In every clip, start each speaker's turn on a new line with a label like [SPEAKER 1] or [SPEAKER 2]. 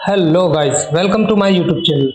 [SPEAKER 1] Hello guys, welcome to my YouTube channel.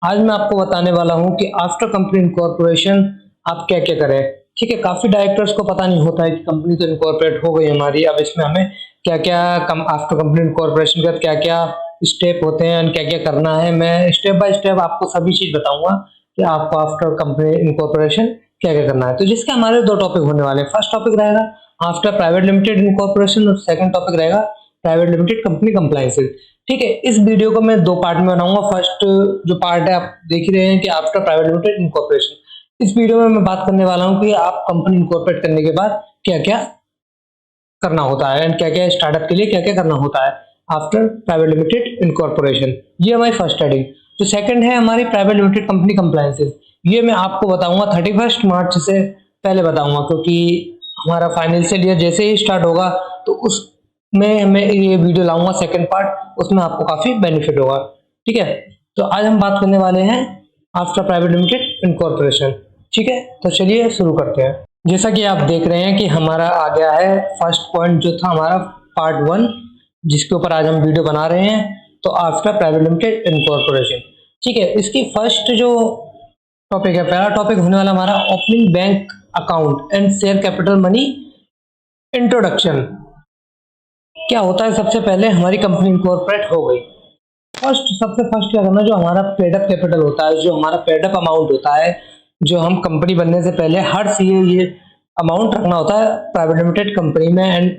[SPEAKER 1] आज मैं आपको बताने वाला हूं कि आफ्टर कंपनी इनकॉर्पोरेशन आप क्या क्या करें। ठीक है, काफी डायरेक्टर्स को पता नहीं होता है कि कंपनी तो इनकॉर्पोरेट हो गई हमारी, अब इसमें हमें क्या क्या आफ्टर कंपनी इनकॉर्पोरेशन के बाद क्या क्या स्टेप होते हैं, क्या क्या करना है। मैं स्टेप बाय स्टेप आपको सभी चीज बताऊंगा कि आपको आफ्टर कंपनी इनकॉर्पोरेशन क्या क्या करना है। तो जिसके हमारे दो टॉपिक होने वाले हैं। फर्स्ट टॉपिक रहेगा आफ्टर प्राइवेट लिमिटेड इनकॉर्पोरेशन और सेकंड टॉपिक रहेगा प्राइवेट लिमिटेड कंपनी कंप्लायंसेस। ठीक है, इस वीडियो को मैं दो पार्ट में बनाऊंगा। फर्स्ट जो पार्ट है आप देख ही रहे हैं कि आफ्टर प्राइवेट लिमिटेड इनकॉर्पोरेशन। इस वीडियो में मैं बात करने वाला हूं कि आप कंपनी इनकॉर्पोरेट करने के बाद क्या क्या करना होता है एंड क्या क्या स्टार्टअप के लिए क्या क्या करना होता है आफ्टर प्राइवेट लिमिटेड इनकॉर्पोरेशन। ये हमारी फर्स्ट हेडिंग। जो सेकंड है हमारी प्राइवेट लिमिटेड कंपनी कंप्लायंसेस, ये मैं आपको बताऊंगा 31 मार्च से पहले बताऊंगा, क्योंकि हमारा फाइनेंशियल ईयर जैसे ही स्टार्ट होगा तो उस मैं ये वीडियो लाऊंगा सेकंड पार्ट, उसमें आपको काफी बेनिफिट होगा। ठीक है, तो आज हम बात करने वाले हैं आफ्टर प्राइवेट लिमिटेड इनकॉर्पोरेशन। ठीक है, तो चलिए शुरू करते हैं। जैसा कि आप देख रहे हैं कि हमारा आ गया है फर्स्ट पॉइंट जो था हमारा पार्ट 1, जिसके ऊपर आज हम वीडियो बना रहे हैं। तो आफ्टर प्राइवेट लिमिटेड इनकॉर्पोरेशन, ठीक है, इसकी फर्स्ट जो टॉपिक है, पहला टॉपिक होने वाला हमारा opening bank account and share capital money introduction. क्या होता है, सबसे पहले हमारी कंपनी इनकॉर्पोरेट हो गई। सबसे फर्स्ट क्या करना, जो हमारा पेड अप कैपिटल होता है, जो हमारा पेड अप अमाउंट होता है, जो हम कंपनी बनने से पहले हर सीए ये अमाउंट रखना होता है प्राइवेट लिमिटेड कंपनी में। एंड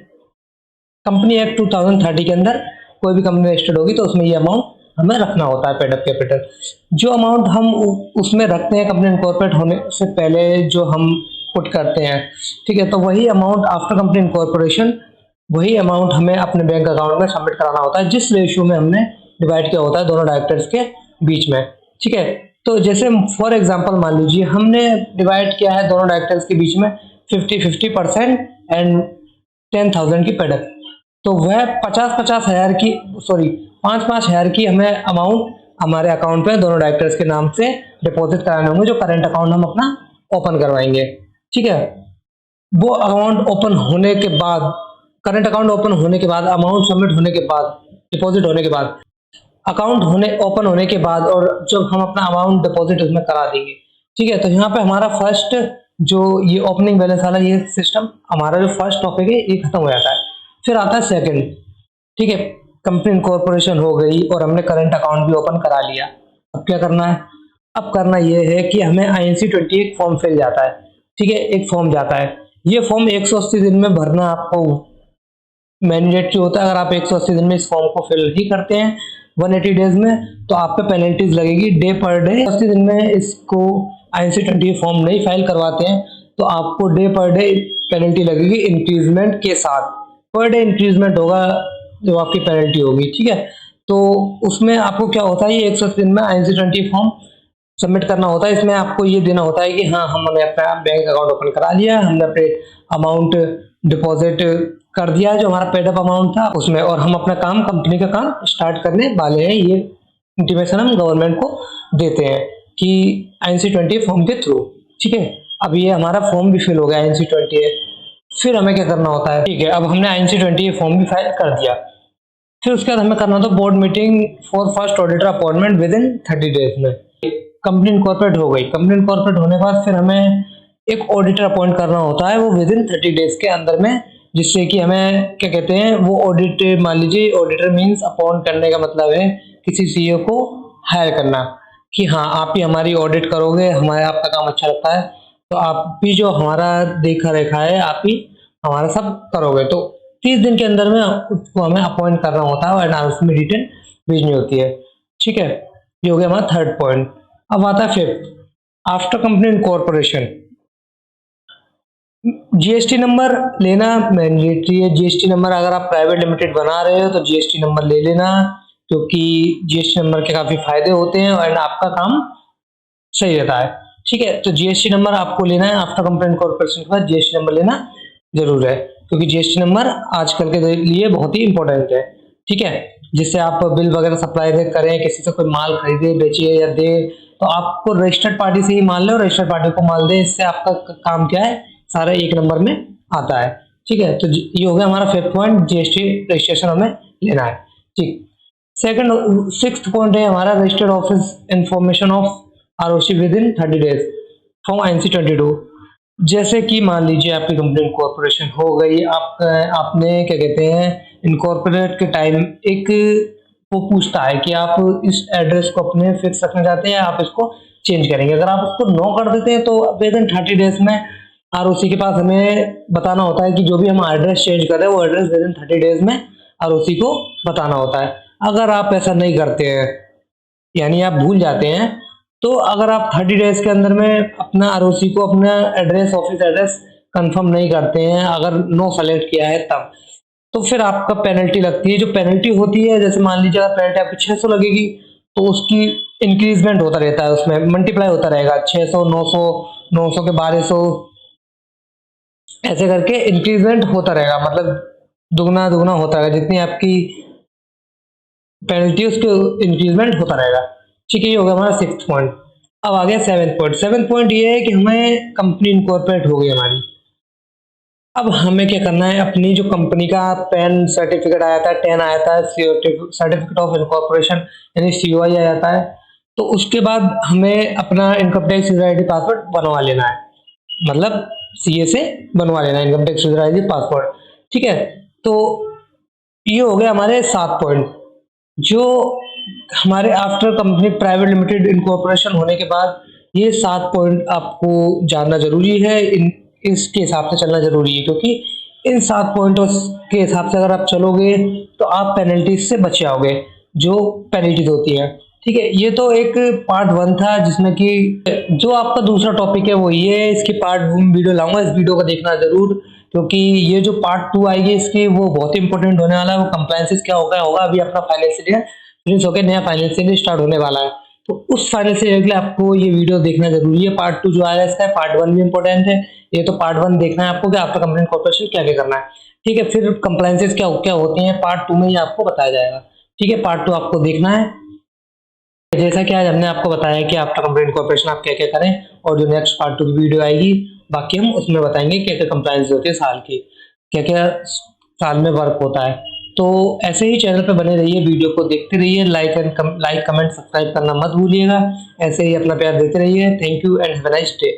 [SPEAKER 1] कंपनी एक्ट 2030 के अंदर कोई भी कंपनी रजिस्टर्ड होगी तो उसमें ये अमाउंट हमें रखना होता है पेड अप कैपिटल। जो अमाउंट हम उसमें रखते हैं कंपनी इनकॉर्पोरेट होने से पहले, जो हम पुट करते हैं, ठीक है, तो वही अमाउंट आफ्टर कंपनी इनकॉर्पोरेशन, वही अमाउंट हमें अपने बैंक अकाउंट में सबमिट कराना होता है, जिस रेशियो में हमने डिवाइड किया होता है दोनों डायरेक्टर्स के बीच में। ठीक है, तो जैसे फॉर एग्जांपल मान लीजिए हमने डिवाइड किया है दोनों डायरेक्टर्स के बीच में 50-50% एंड 10,000 की पेडअप, तो वह 50-50 हजार की, सॉरी 5-5 हजार की हमें अमाउंट हमारे अकाउंट में दोनों डायरेक्टर्स के नाम से डिपॉजिट कराने होंगे, जो करंट अकाउंट हम अपना ओपन करवाएंगे। ठीक है, वो अकाउंट ओपन होने के बाद, करंट अकाउंट ओपन होने के बाद, अमाउंट सबमिट होने के बाद, डिपॉजिट होने के बाद, अकाउंट होने ओपन होने के बाद, और जब हम अपना अमाउंट डिपॉजिट उसमें करा देंगे। ठीक है, तो यहाँ पे हमारा फर्स्ट जो ये ओपनिंग बैलेंस वाला ये सिस्टम, हमारा जो फर्स्ट टॉपिक है ये खत्म हो जाता है। फिर आता है सेकंड। ठीक है, कंपनी इनकॉर्पोरेशन हो गई और हमने करंट अकाउंट भी ओपन करा लिया। अब क्या करना है, अब करना ये है कि हमें INC-28 फॉर्म फिल जाता है। ठीक है, एक फॉर्म जाता है, ये फॉर्म 180 दिन में भरना आपको मैंडेटरी होता है। अगर आप 180 दिन में इस फॉर्म को फिल नहीं करते हैं 180 डेज में, तो आप पे पेनल्टीज लगेगी डे पर डे। 80 दिन में इसको INC-28 फॉर्म नहीं फाइल करवाते हैं तो आपको डे पर डे पेनल्टी लगेगी इंक्रीजमेंट के साथ। पर डे इंक्रीजमेंट होगा जो आपकी पेनल्टी होगी। ठीक है, तो उसमें आपको क्या होता है, ये 180 दिन में INC-28 फॉर्म सबमिट करना होता है। इसमें आपको ये देना होता है कि हाँ, हमने अपना बैंक अकाउंट ओपन करा लिया, हमने अपने अमाउंट डिपॉजिट कर दिया है जो हमारा पेडअप अमाउंट था उसमें, और हम अपना काम, कंपनी का काम स्टार्ट करने वाले हैं। ये इंटीमेशन हम गवर्नमेंट को देते हैं कि INC-28 फॉर्म के थ्रू। ठीक है, अब ये हमारा फॉर्म भी फिल हो गया INC-28। फिर हमें क्या करना होता है, ठीक है, अब हमने INC-28 फॉर्म भी फाइल कर दिया। फिर उसके बाद हमें करना था board meeting for first auditor appointment with in 30 days में। कंपनी इनकॉर्पोरेट हो गई। कंपनी इनकॉर्पोरेट होने के बाद फिर हमें एक ऑडिटर अपॉइंट करना होता है, वो विद इन 30 डेज के अंदर में, जिससे कि हमें क्या कहते हैं, वो ऑडिट, मान लीजिए ऑडिटर मीन्स अपॉइंट करने का मतलब है किसी सीईओ को हायर करना, कि हाँ आप ही हमारी ऑडिट करोगे, हमारे आपका काम अच्छा लगता है तो आप भी जो हमारा देखा रेखा है आप ही हमारा सब करोगे। तो 30 दिन के अंदर में उसको हमें अपॉइंट करना होता है और उसमें डिटेल भेजनी होती है। ठीक है, ये हो गया हमारा थर्ड पॉइंट। अब आता है fifth, after company incorporation. GST number लेना मैंडेटरी है। जीएसटी नंबर अगर आप प्राइवेट लिमिटेड बना रहे हो तो जीएसटी नंबर ले लेना, क्योंकि जीएसटी नंबर के काफी फायदे होते हैं और आपका काम सही रहता है। ठीक है, तो जीएसटी नंबर आपको लेना है आफ्टर कंपनी इनकॉर्पोरेशन के बाद, जीएसटी नंबर लेना जरूर है, क्योंकि जीएसटी नंबर आजकल के लिए बहुत ही इंपॉर्टेंट है। ठीक है, जिससे आप बिल वगैरह सप्लाई करें, किसी से कोई माल खरीदे, बेचे या दे, तो आपको रजिस्टर्ड पार्टी से ही माल ले और रजिस्टर्ड पार्टी को माल दे, इससे आपका काम क्या है, सारा एक नंबर में आता है। ठीक है, तो ये हो गया हमारा फिफ्थ पॉइंट, जीएसटी रजिस्ट्रेशन हमें लेना है। ठीक, सेकंड सिक्स्थ पॉइंट है हमारा registered office information of ROC with in 30 days from NC 22। जैसे कि मान लीजिए आपकी कंपनी इनकॉर्पोरेशन हो गई, आपने क्या कहते हैं इनकॉर्पोरेट के टाइम एक वो पूछता है कि आप इस एड्रेस को अपने फिक्स रखना चाहते हैं या आप इसको चेंज करेंगे। अगर आप उसको नो कर देते हैं तो विद इन 30 डेज में आरओसी के पास हमें बताना होता है कि जो भी हम एड्रेस चेंज कर रहे हैं वो एड्रेस विद इन 30 डेज में आरओसी को बताना होता है। अगर आप ऐसा नहीं करते हैं यानी आप भूल जाते हैं, तो अगर आप 30 डेज के अंदर में अपना आरओसी को अपना एड्रेस ऑफिस एड्रेस कंफर्म नहीं करते हैं, अगर नो सेलेक्ट किया है तब, तो फिर आपका पेनल्टी लगती है। जो पेनल्टी होती है, जैसे मान लीजिए अगर पेनल्टी आपकी 600 लगेगी तो उसकी इंक्रीजमेंट होता रहता है, उसमें मल्टीप्लाई होता रहेगा 600 900 900 के 1200 ऐसे करके इंक्रीजमेंट होता रहेगा, मतलब दुगना दुगना होता रहेगा, जितनी आपकी पेनल्टी उसके इंक्रीजमेंट होता रहेगा। ठीक है, ये हो गया हमारा सिक्स्थ पॉइंट। अब आ गया सेवेंथ पॉइंट। सेवेंथ पॉइंट ये है कि हमें कंपनी इनकॉर्पोरेट हो गई हमारी। अब हमें क्या करना है, अपनी जो कंपनी का पैन सर्टिफिकेट आया था, 10 आया था, सर्टिफिकेट ऑफ इनकॉर्पोरेशन यानी सीओआई आ जाता है, तो उसके बाद हमें अपना income tax user ID password बनवा लेना है, मतलब सीए से बनवा लेना है income tax user ID password. ठीक है, तो ये हो गया हमारे 7 पॉइंट जो हमारे after company private limited incorporation होने के बाद ये 7 पॉइंट आपको जानना जरूरी है, इसके हिसाब से चलना जरूरी है, क्योंकि इन 7 पॉइंटों के हिसाब से अगर आप चलोगे तो आप पेनल्टी से बच जाओगे, जो पेनल्टीज होती है। ठीक है, ये तो एक पार्ट 1 था, जिसमें कि जो आपका दूसरा टॉपिक है वो ये है, इसकी पार्ट वीडियो लाऊंगा, इस वीडियो को देखना जरूर, क्योंकि ये जो पार्ट 2 आएगी इसकी वो बहुत इंपॉर्टेंट होने वाला है। वो कंप्लायंसेस क्या होगा अभी अपना फाइनेंशियल ईयर फिनिश होकर नया फाइनेंशियल ईयर स्टार्ट होने वाला है, तो उस फाइनेंशियल ईयर के लिए आपको ये वीडियो देखना जरूरी है। पार्ट 2 जो आएगा इसका, पार्ट 1 भी इंपॉर्टेंट है, ये तो पार्ट 1 देखना है आपको कि आफ्टर कंप्नी कॉर्पोरेशन क्या क्या करना है। ठीक है, फिर कंप्लायंसेस क्या क्या होती हैं पार्ट 2 में ही आपको बताया जाएगा। ठीक है, पार्ट 2 आपको देखना है। जैसा कि आज हमने आपको बताया कि आफ्टर कंप्नी इनकॉर्पोरेशन आप क्या क्या करें, और जो नेक्स्ट पार्ट 2 की वीडियो आएगी बाकी हम उसमें बताएंगे क्या क्या कंप्लायंस होती है साल की, क्या क्या साल में वर्क होता है। तो ऐसे ही चैनल पे बने रहिए, वीडियो को देखते रहिए, लाइक कमेंट सब्सक्राइब करना मत भूलिएगा। ऐसे ही अपना प्यार देते रहिए। Thank you and have a nice day.